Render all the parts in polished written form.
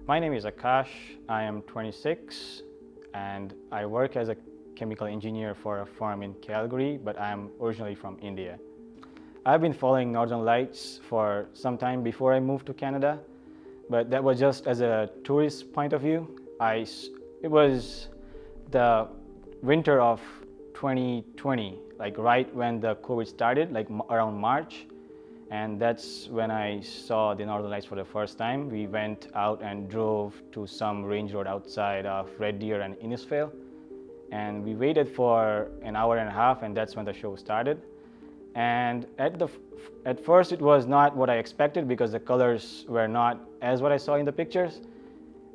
My name is Akash. I am 26 and I work as a chemical engineer for a firm in Calgary, but I am originally from India. I've been following Northern Lights for some time before I moved to Canada, but that was just as a tourist point of view. It was the winter of 2020, like right when the COVID started, like around March. And that's when I saw the Northern Lights for the first time. We went out and drove to some range road outside of Red Deer and Innisfail. And we waited for an hour and a half, and that's when the show started. And at first it was not what I expected because the colors were not as what I saw in the pictures.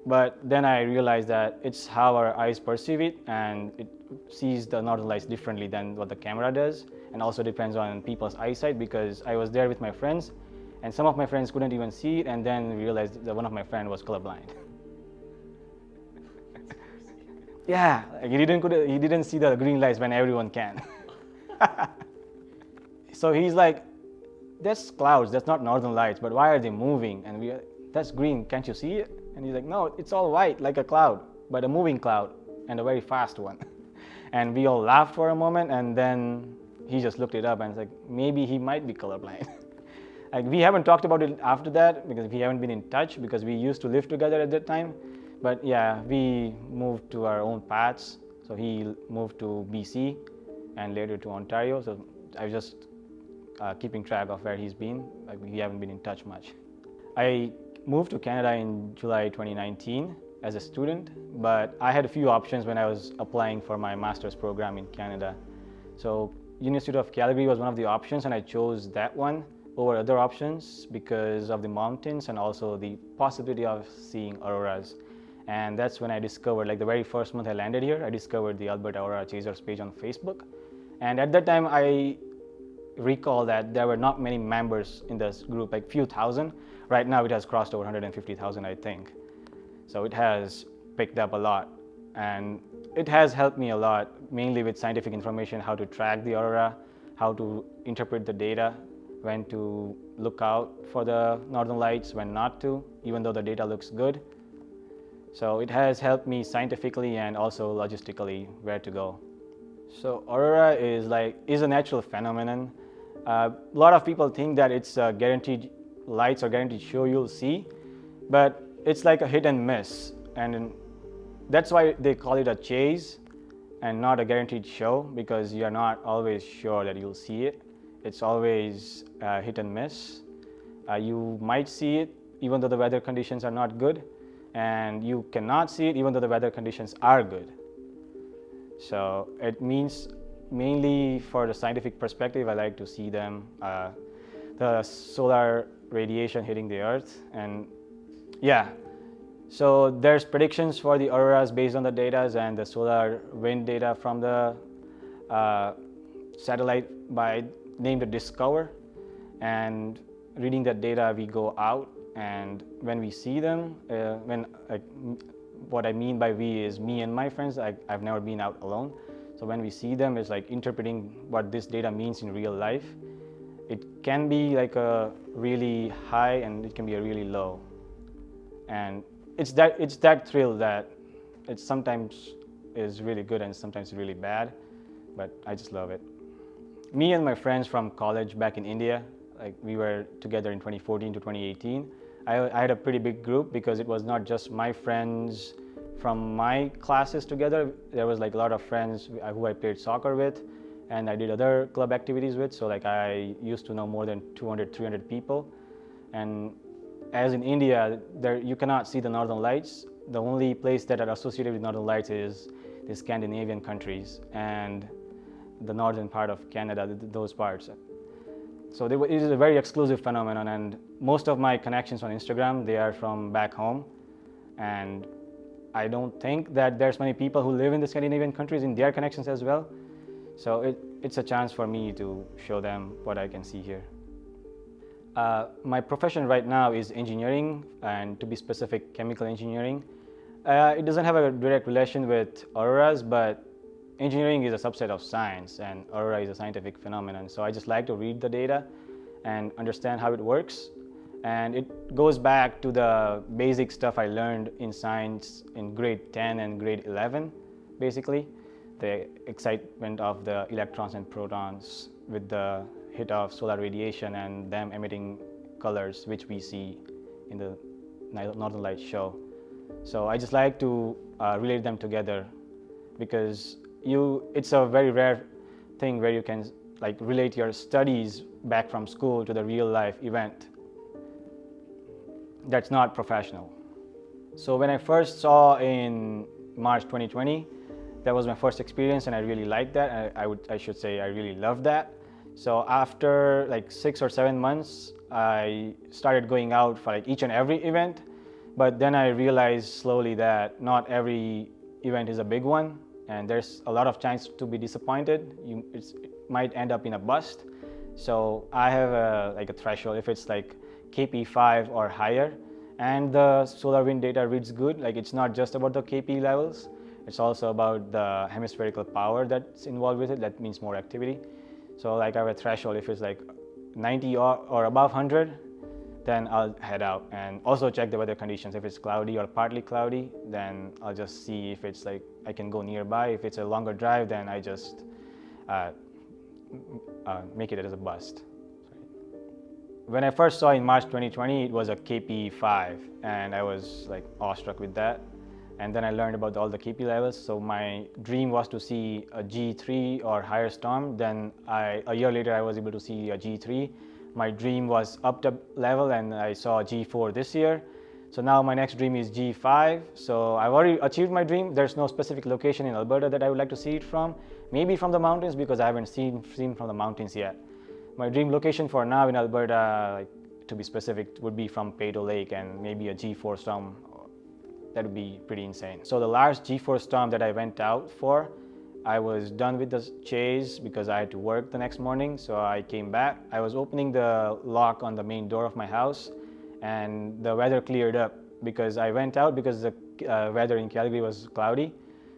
But then I realized that it's how our eyes perceive it, and it sees the Northern Lights differently than what the camera does. And also depends on people's eyesight, because I was there with my friends and some of my friends couldn't even see it, and then realized that one of my friends was colorblind. Yeah, like he didn't see the green lights when everyone can. So he's like, that's clouds, that's not Northern Lights, but why are they moving? And that's green, can't you see it? And he's like, no, it's all white like a cloud, but a moving cloud, and a very fast one. And we all laughed for a moment, and then he just looked it up and was like, maybe he might be colorblind. Like, we haven't talked about it after that because we haven't been in touch, because we used to live together at that time. But yeah, we moved to our own paths. So he moved to BC and later to Ontario. So I was just keeping track of where he's been. Like, we haven't been in touch much. I moved to Canada in July 2019 as a student, but I had a few options when I was applying for my master's program in Canada. So University of Calgary was one of the options, and I chose that one over other options because of the mountains and also the possibility of seeing auroras. And that's when I discovered, like the very first month I landed here, I discovered the Alberta Aurora Chasers page on Facebook. And at that time, I recall that there were not many members in this group, like few thousand. Right now it has crossed over 150,000, I think. So it has picked up a lot. And it has helped me a lot, mainly with scientific information, how to track the aurora, how to interpret the data, when to look out for the Northern Lights, when not to, even though the data looks good. So it has helped me scientifically and also logistically where to go. So aurora is a natural phenomenon. A lot of people think that it's a guaranteed lights or guaranteed show you'll see, but it's like a hit and miss. And that's why they call it a chase and not a guaranteed show, because you're not always sure that you'll see it. It's always hit and miss. You might see it even though the weather conditions are not good, and you cannot see it even though the weather conditions are good. So it means, mainly for the scientific perspective, I like to see them, the solar radiation hitting the earth. And yeah, so there's predictions for the auroras based on the data and the solar wind data from the satellite named the Discover. And reading that data, we go out, and when we see them, what I mean by we is me and my friends. I've never been out alone. So when we see them, it's like interpreting what this data means in real life. It can be like a really high and it can be a really low. And it's that thrill that it sometimes is really good and sometimes really bad, but I just love it. Me and my friends from college back in India, like we were together in 2014 to 2018. I had a pretty big group because it was not just my friends from my classes together. There was like a lot of friends who I played soccer with and I did other club activities with. So like I used to know more than 200, 300 people. And as in India, you cannot see the Northern Lights. The only place that are associated with Northern Lights is the Scandinavian countries and the northern part of Canada, those parts. So it is a very exclusive phenomenon, and most of my connections on Instagram, they are from back home. And I don't think that there's many people who live in the Scandinavian countries in their connections as well. So it's a chance for me to show them what I can see here. My profession right now is engineering, and to be specific, chemical engineering. It doesn't have a direct relation with auroras, but engineering is a subset of science, and aurora is a scientific phenomenon. So I just like to read the data and understand how it works. And it goes back to the basic stuff I learned in science in grade 10 and grade 11, basically. The excitement of the electrons and protons with the hit of solar radiation and them emitting colors, which we see in the Northern Lights show. So I just like to relate them together, because it's a very rare thing where you can like relate your studies back from school to the real life event that's not professional. So when I first saw in March 2020, that was my first experience, and I really liked that. I should say I really loved that. So after like 6 or 7 months, I started going out for like each and every event. But then I realized slowly that not every event is a big one, and there's a lot of chance to be disappointed. It might end up in a bust. So I have a threshold. If it's like KP5 or higher, and the solar wind data reads good, like it's not just about the KP levels, it's also about the hemispherical power that's involved with it. That means more activity. So like I have a threshold. If it's like 90 or above 100, then I'll head out, and also check the weather conditions. If it's cloudy or partly cloudy, then I'll just see if it's like I can go nearby. If it's a longer drive, then I just make it as a bust. When I first saw in March 2020, it was a KP5, and I was like awestruck with that. And then I learned about all the KP levels. So my dream was to see a G3 or higher storm. Then a year later, I was able to see a G3. My dream was up the level, and I saw G4 this year. So now my next dream is G5. So I've already achieved my dream. There's no specific location in Alberta that I would like to see it from. Maybe from the mountains, because I haven't seen from the mountains yet. My dream location for now in Alberta, like, to be specific, would be from Peyto Lake, and maybe a G4 storm. That would be pretty insane. So the last G4 storm that I went out for, I was done with the chase because I had to work the next morning. So I came back. I was opening the lock on the main door of my house, and the weather cleared up because I went out because the weather in Calgary was cloudy.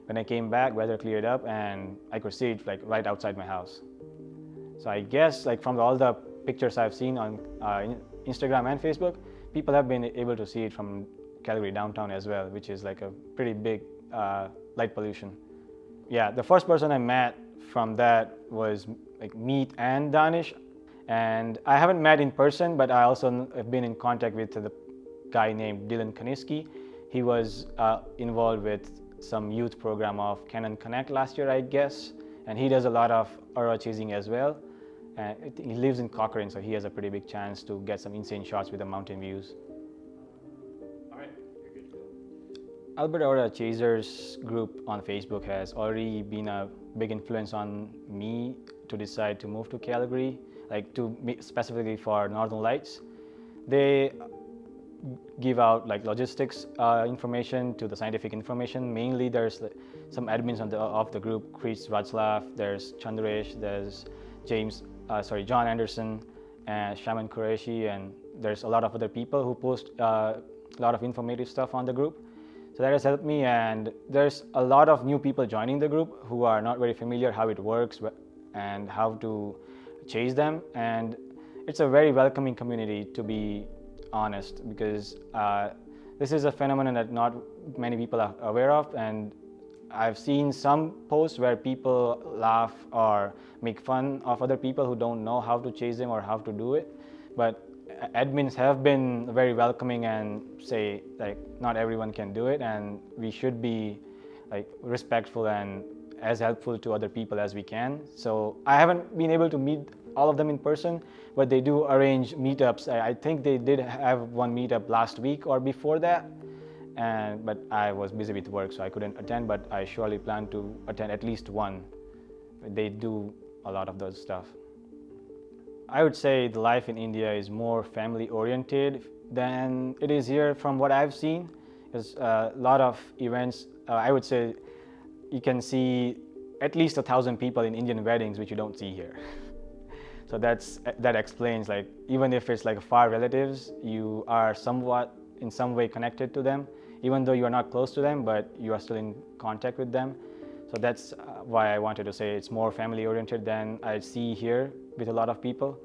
When I came back, weather cleared up, and I could see it like right outside my house. So I guess like from all the pictures I've seen on Instagram and Facebook, people have been able to see it from Calgary downtown as well, which is like a pretty big light pollution. Yeah, the first person I met from that was like Meet and Danish, and I haven't met in person, but I also have been in contact with the guy named Dylan Kaniski. He was involved with some youth program of Canon Connect last year, I guess, and he does a lot of aurora chasing as well. He lives in Cochrane, so he has a pretty big chance to get some insane shots with the mountain views. Alberta Aurora Chasers group on Facebook has already been a big influence on me to decide to move to Calgary, like specifically for Northern Lights. They give out like logistics information to the scientific information. Mainly there's some admins of the group, Chris Václav, there's Chandresh, there's John Anderson, and Shaman Qureshi, and there's a lot of other people who post a lot of informative stuff on the group. So that has helped me, and there's a lot of new people joining the group who are not very familiar how it works and how to chase them. And it's a very welcoming community, to be honest, because this is a phenomenon that not many people are aware of. And I've seen some posts where people laugh or make fun of other people who don't know how to chase them or how to do it. But admins have been very welcoming and say like not everyone can do it, and we should be like respectful and as helpful to other people as we can. So I haven't been able to meet all of them in person, but they do arrange meetups. I think they did have one meetup last week or before that, but I was busy with work, so I couldn't attend, but I surely plan to attend at least one. They do a lot of those stuff. I would say the life in India is more family oriented than it is here from what I've seen. There's a lot of events. I would say you can see at least 1,000 people in Indian weddings, which you don't see here. So that explains, like, even if it's like far relatives, you are somewhat in some way connected to them, even though you are not close to them, but you are still in contact with them. So that's why I wanted to say it's more family oriented than I see here with a lot of people.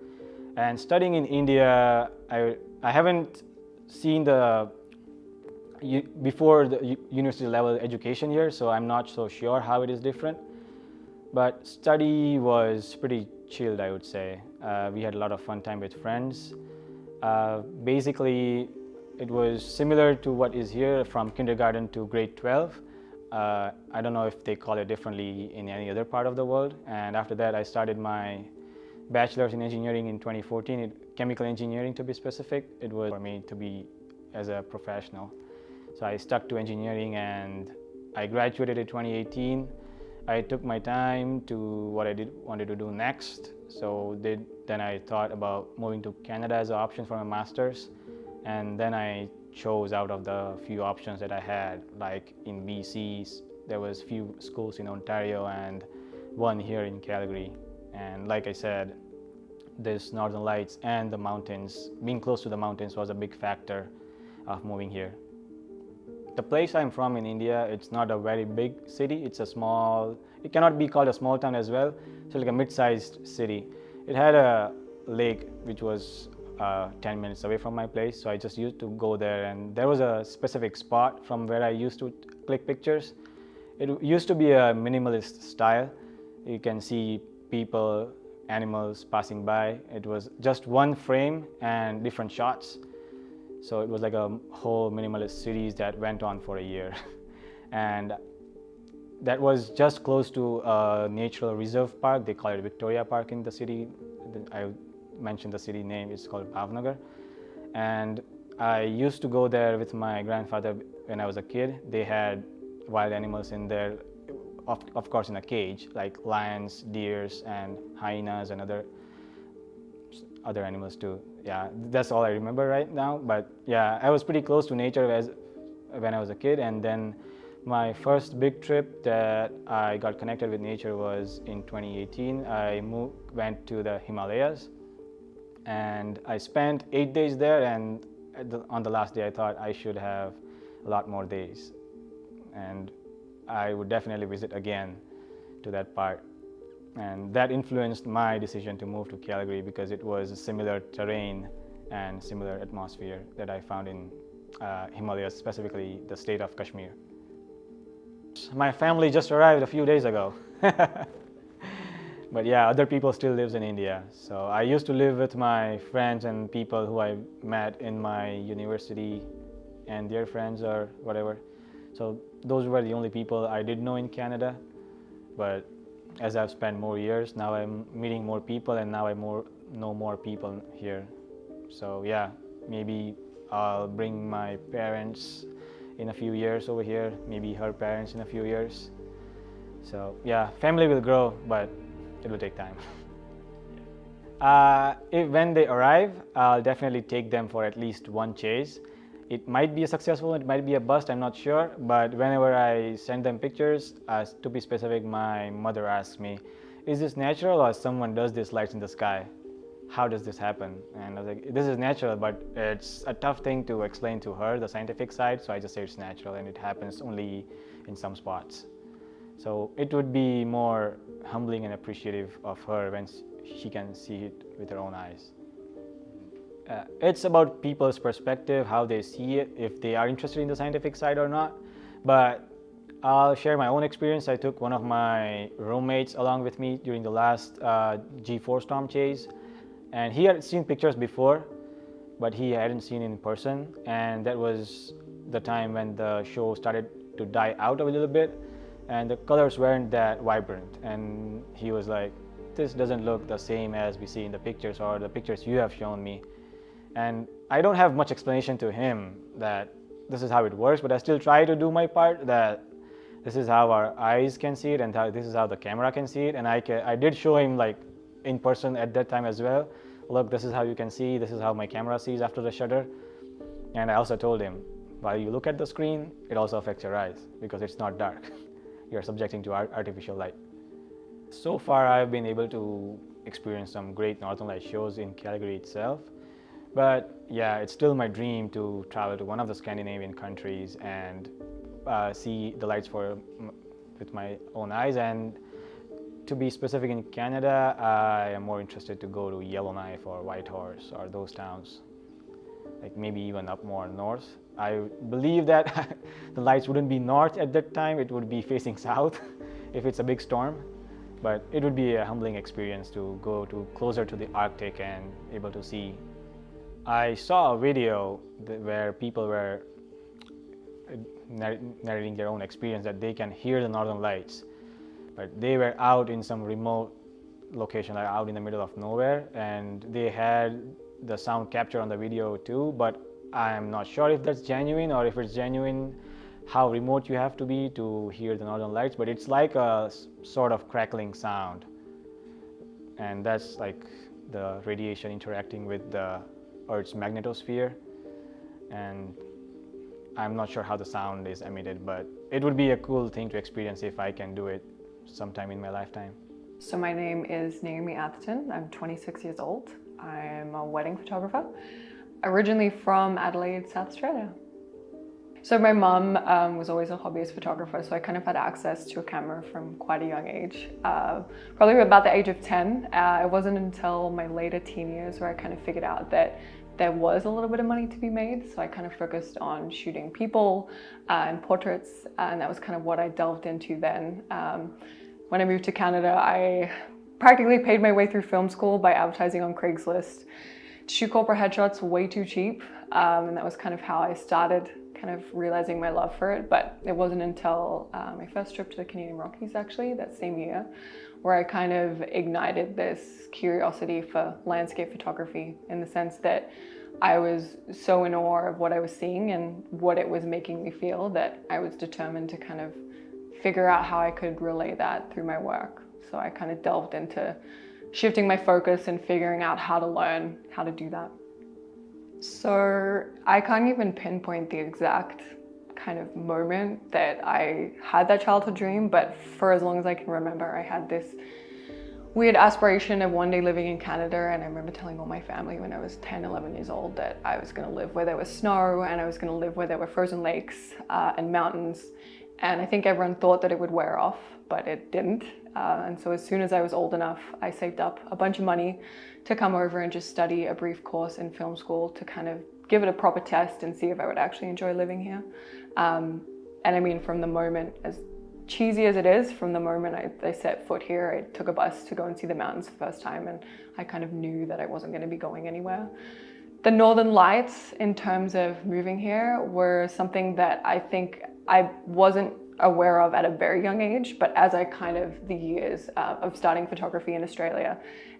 And studying in India, I haven't seen the before the university level education here, so I'm not so sure how it is different. But study was pretty chilled, I would say. We had a lot of fun time with friends. Basically, it was similar to what is here from kindergarten to grade 12. I don't know if they call it differently in any other part of the world. And after that, I started my bachelor's in engineering in 2014, chemical engineering to be specific. It was for me to be as a professional. So I stuck to engineering and I graduated in 2018. I took my time to what I wanted to do next. So then I thought about moving to Canada as an option for my master's. And then I chose out of the few options that I had, like in BC, there was few schools in Ontario and one here in Calgary. And like I said, this Northern Lights and the mountains, being close to the mountains was a big factor of moving here. The place I'm from in India, it's not a very big city. It's a small, it cannot be called a small town as well. It's like a mid-sized city. It had a lake which was 10 minutes away from my place, so I just used to go there, and there was a specific spot from where I used to click pictures. It used to be a minimalist style. You can see people, animals passing by. It was just one frame and different shots. So it was like a whole minimalist series that went on for a year. And that was just close to a natural reserve park. They call it Victoria Park in the city. I mentioned the city name, it's called Bhavnagar. And I used to go there with my grandfather when I was a kid. They had wild animals in there, of course in a cage, like lions, deers, and hyenas and other animals too. Yeah, that's all I remember right now. But yeah, I was pretty close to nature when I was a kid. And then my first big trip that I got connected with nature was in 2018. I went to the Himalayas, and I spent 8 days there. And on the last day, I thought I should have a lot more days, and I would definitely visit again to that part. And that influenced my decision to move to Calgary because it was a similar terrain and similar atmosphere that I found in Himalayas, specifically the state of Kashmir. My family just arrived a few days ago. But yeah, other people still lives in India. So I used to live with my friends and people who I met in my university and their friends or whatever. So those were the only people I did know in Canada. But as I've spent more years, now I'm meeting more people, and now I know more people here. So yeah, maybe I'll bring my parents in a few years over here, maybe her parents in a few years. So yeah, family will grow, but it will take time. When they arrive, I'll definitely take them for at least one chase. It might be a successful, it might be a bust, I'm not sure. But whenever I send them pictures, to be specific, my mother asks me, is this natural or someone does these lights in the sky? How does this happen? And I was like, this is natural, but it's a tough thing to explain to her, the scientific side. So I just say it's natural and it happens only in some spots. So it would be more humbling and appreciative of her when she can see it with her own eyes. It's about people's perspective, how they see it, if they are interested in the scientific side or not. But I'll share my own experience. I took one of my roommates along with me during the last G4 storm chase, and he had seen pictures before, but he hadn't seen in person. And that was the time when the show started to die out a little bit, and the colors weren't that vibrant. And he was like, this doesn't look the same as we see in the pictures or the pictures you have shown me. And I don't have much explanation to him that this is how it works, but I still try to do my part, that this is how our eyes can see it and this is how the camera can see it. And I did show him, like, in person at that time as well. Look, this is how you can see, this is how my camera sees after the shutter. And I also told him, while you look at the screen, it also affects your eyes because it's not dark. You're subjecting to artificial light. So far, I've been able to experience some great Northern Light shows in Calgary itself. But yeah, it's still my dream to travel to one of the Scandinavian countries and see the lights with my own eyes. And To be specific, in Canada, I am more interested to go to Yellowknife or Whitehorse or those towns, like maybe even up more north. I believe that the lights wouldn't be north at that time, it would be facing south if it's a big storm. But it would be a humbling experience to go to closer to the Arctic and able to see. I saw a video where people were narrating their own experience that they can hear the northern lights, but they were out in some remote location, like out in the middle of nowhere, and they had the sound captured on the video too, but I'm not sure if that's genuine, or if it's genuine how remote you have to be to hear the northern lights. But it's like a sort of crackling sound, and that's like the radiation interacting with the Earth's magnetosphere. And I'm not sure how the sound is emitted, but it would be a cool thing to experience if I can do it sometime in my lifetime. So my name is Naomi Atherton. I'm 26 years old. I'm a wedding photographer, originally from Adelaide, South Australia. So my mum was always a hobbyist photographer, so I kind of had access to a camera from quite a young age. Probably about the age of 10. It wasn't until my later teen years where I kind of figured out that there was a little bit of money to be made. So I kind of focused on shooting people and portraits, and that was kind of what I delved into then. When I moved to Canada, I practically paid my way through film school by advertising on Craigslist. To shoot corporate headshots way too cheap, and that was kind of how I started kind of realizing my love for it. But it wasn't until my first trip to the Canadian Rockies, actually, that same year, where I kind of ignited this curiosity for landscape photography, in the sense that I was so in awe of what I was seeing and what it was making me feel, that I was determined to kind of figure out how I could relay that through my work. So I kind of delved into shifting my focus and figuring out how to learn how to do that. So I can't even pinpoint the exact kind of moment that I had that childhood dream, but for as long as I can remember, I had this weird aspiration of one day living in Canada. And I remember telling all my family when I was 10, 11 years old that I was going to live where there was snow, and I was going to live where there were frozen lakes and mountains. And I think everyone thought that it would wear off, but it didn't. And so as soon as I was old enough, I saved up a bunch of money to come over and just study a brief course in film school to kind of give it a proper test and see if I would actually enjoy living here. And I mean, from the moment, as cheesy as it is, from the moment I set foot here, I took a bus to go and see the mountains the first time, and I kind of knew that I wasn't going to be going anywhere. The Northern Lights, in terms of moving here, were something that I think I wasn't aware of at a very young age, but as I kind of, the years of starting photography in Australia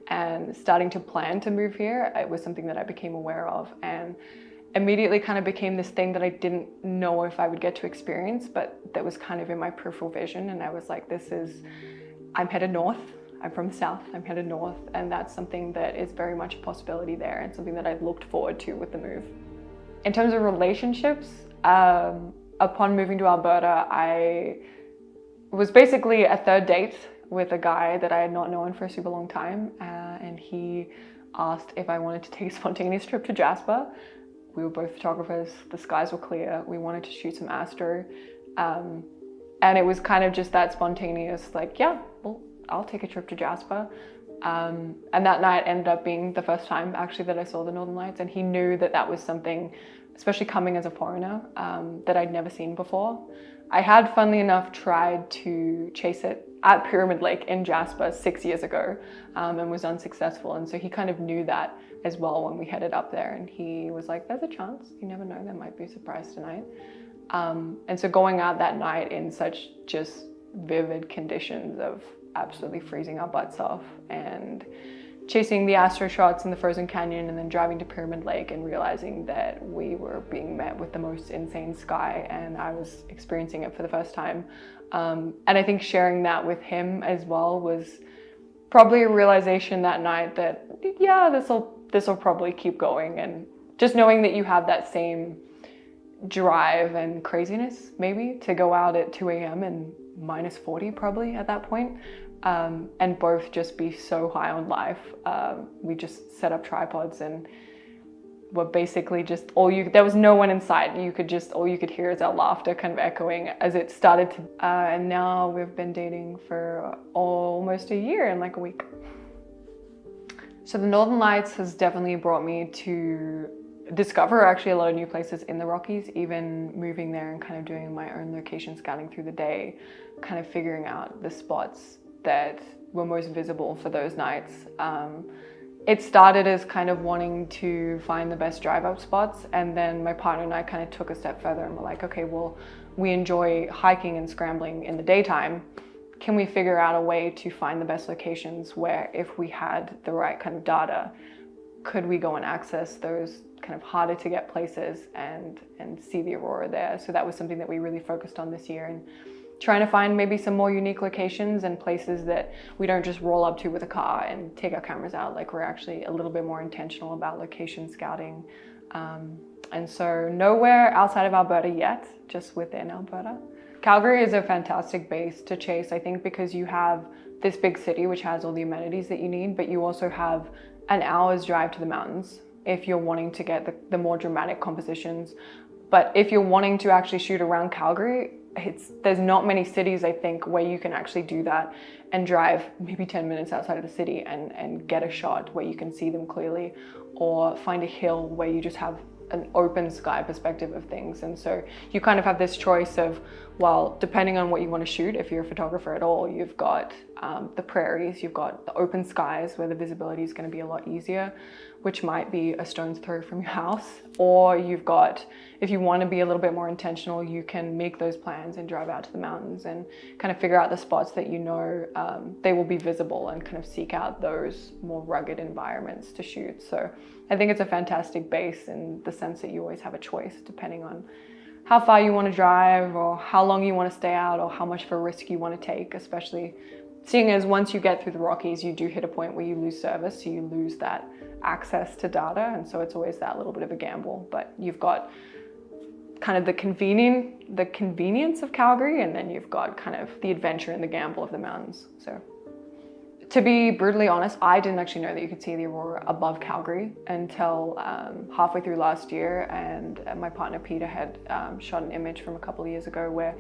and starting to plan to move here, it was something that I became aware of, and immediately kind of became this thing that I didn't know if I would get to experience, but that was kind of in my peripheral vision. And I was like, I'm headed north. I'm from the south, I'm headed north, and that's something that is very much a possibility there, and something that I looked forward to with the move. In terms of relationships, upon moving to Alberta, I was basically a third date with a guy that I had not known for a super long time, and he asked if I wanted to take a spontaneous trip to Jasper. We were both photographers, the skies were clear, we wanted to shoot some astro, and it was kind of just that spontaneous, like, yeah, well, I'll take a trip to Jasper. And that night ended up being the first time actually that I saw the Northern Lights, and he knew that that was something, especially coming as a foreigner, that I'd never seen before. I had, funnily enough, tried to chase it at Pyramid Lake in Jasper 6 years ago, and was unsuccessful. And so he kind of knew that as well when we headed up there, and he was like, there's a chance, you never know, there might be a surprise tonight. And so going out that night in such just vivid conditions of absolutely freezing our butts off, and chasing the astro shots in the frozen canyon, and then driving to Pyramid Lake and realizing that we were being met with the most insane sky, and I was experiencing it for the first time. And I think sharing that with him as well was probably a realization that night that, yeah, this'll probably keep going, and just knowing that you have that same drive and craziness maybe to go out at 2 a.m. and minus 40 probably at that point, and both just be so high on life. We just set up tripods and were basically just there was no one in sight. All you could hear is our laughter kind of echoing as it started to, and now we've been dating for almost a year and like a week. So the Northern Lights has definitely brought me to discover actually a lot of new places in the Rockies, even moving there and kind of doing my own location scouting through the day, kind of figuring out the spots that were most visible for those nights. It started as kind of wanting to find the best drive up spots, and then my partner and I kind of took a step further and were like, okay, well, we enjoy hiking and scrambling in the daytime. Can we figure out a way to find the best locations where if we had the right kind of data, could we go and access those kind of harder to get places and see the aurora there? So that was something that we really focused on this year, and trying to find maybe some more unique locations and places that we don't just roll up to with a car and take our cameras out. Like, we're actually a little bit more intentional about location scouting. And so nowhere outside of Alberta yet, just within Alberta. Calgary is a fantastic base to chase, I think, because you have this big city which has all the amenities that you need, but you also have an hour's drive to the mountains if you're wanting to get the more dramatic compositions. But if you're wanting to actually shoot around Calgary, there's not many cities, I think, where you can actually do that and drive maybe 10 minutes outside of the city and get a shot where you can see them clearly, or find a hill where you just have an open sky perspective of things. And so you kind of have this choice of, well, depending on what you want to shoot, if you're a photographer at all, you've got the prairies, you've got the open skies where the visibility is going to be a lot easier, which might be a stone's throw from your house. Or you've got, if you want to be a little bit more intentional, you can make those plans and drive out to the mountains and kind of figure out the spots that you know they will be visible, and kind of seek out those more rugged environments to shoot. So I think it's a fantastic base in the sense that you always have a choice depending on how far you want to drive, or how long you want to stay out, or how much of a risk you want to take, especially seeing as once you get through the Rockies, you do hit a point where you lose service, so you lose that access to data, and so it's always that little bit of a gamble. But you've got kind of the convenience of Calgary, and then you've got kind of the adventure and the gamble of the mountains. So to be brutally honest, I didn't actually know that you could see the aurora above Calgary until halfway through last year, and my partner Peter had shot an image from a couple of years ago where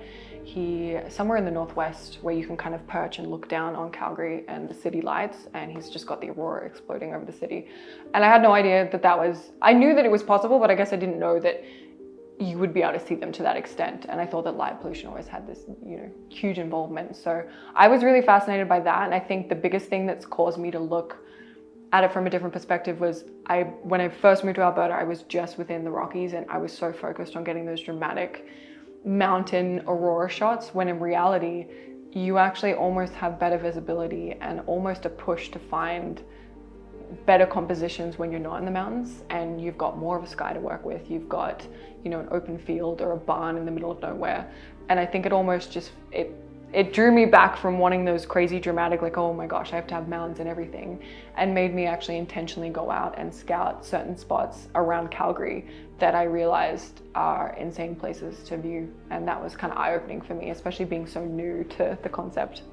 somewhere in the northwest, where you can kind of perch and look down on Calgary and the city lights, and he's just got the aurora exploding over the city. And I had no idea I knew that it was possible, but I guess I didn't know that you would be able to see them to that extent. And I thought that light pollution always had this, huge involvement. So I was really fascinated by that. And I think the biggest thing that's caused me to look at it from a different perspective was when I first moved to Alberta, I was just within the Rockies, and I was so focused on getting those dramatic mountain aurora shots, when in reality, you actually almost have better visibility and almost a push to find better compositions when you're not in the mountains, and you've got more of a sky to work with. You've got, an open field or a barn in the middle of nowhere. And I think it almost just, it drew me back from wanting those crazy dramatic, like, oh my gosh, I have to have mountains and everything, and made me actually intentionally go out and scout certain spots around Calgary that I realized are insane places to view. And that was kind of eye-opening for me, especially being so new to the concept.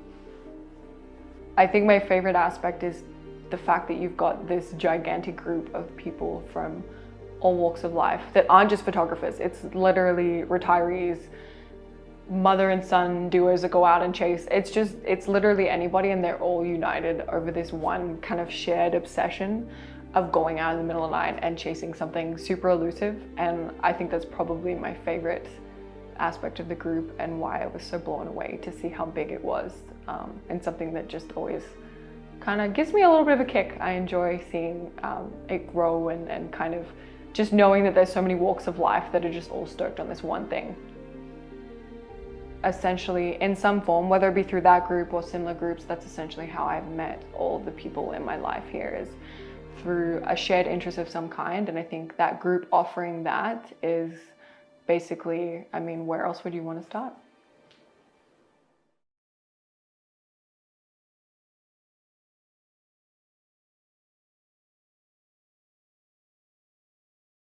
I think my favorite aspect is the fact that you've got this gigantic group of people from all walks of life that aren't just photographers. It's literally retirees, mother and son duos that go out and chase. It's literally anybody, and they're all united over this one kind of shared obsession of going out in the middle of the night and chasing something super elusive. And I think that's probably my favorite aspect of the group, and why I was so blown away to see how big it was, and something that just always kind of gives me a little bit of a kick. I enjoy seeing it grow, and kind of just knowing that there's so many walks of life that are just all stoked on this one thing. Essentially, in some form, whether it be through that group or similar groups, that's essentially how I've met all the people in my life here, is through a shared interest of some kind. And I think that group offering that is basically, where else would you want to start?